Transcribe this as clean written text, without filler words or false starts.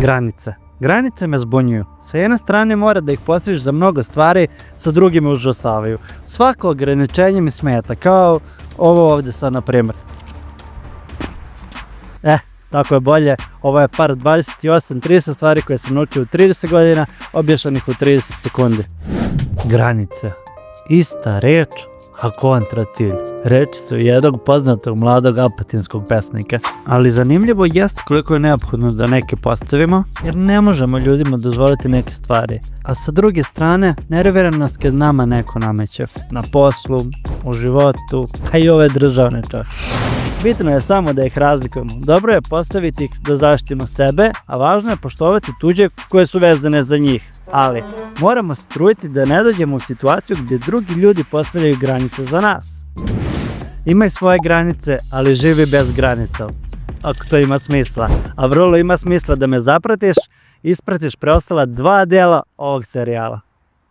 Granice. Granice me zbunjuju. Sa jedne strane mora da ih postaviš za mnogo stvari, sa drugim me užasavaju. Svako ograničenje mi smeta, kao ovo ovdje sad na primjer. Tako je bolje, ovo je par 28-30 stvari koje sam naučio u 30 godina, objašnjenih u 30 sekundi. Granice. Ista reč, a kontra cilj. Reči su jednog poznatog mladog apatinskog pesnika. Ali zanimljivo jeste koliko je neophodno da neke postavimo, jer ne možemo ljudima dozvoliti neke stvari. A sa druge strane, nervira nas kad nama neko nameće. Na poslu, u životu, pa i ove državne čak. Bitno je samo da ih razlikujemo. Dobro je postaviti ih da zaštitimo sebe, a važno je poštovati tuđe koje su vezane za njih. Ali moramo se truditi da ne dođemo u situaciju gdje drugi ljudi postavljaju granice za nas. Imaj svoje granice, ali živi bez granica. Ako to ima smisla. A vrlo ima smisla da me zapratiš i ispratiš preostala 2 dela ovog serijala.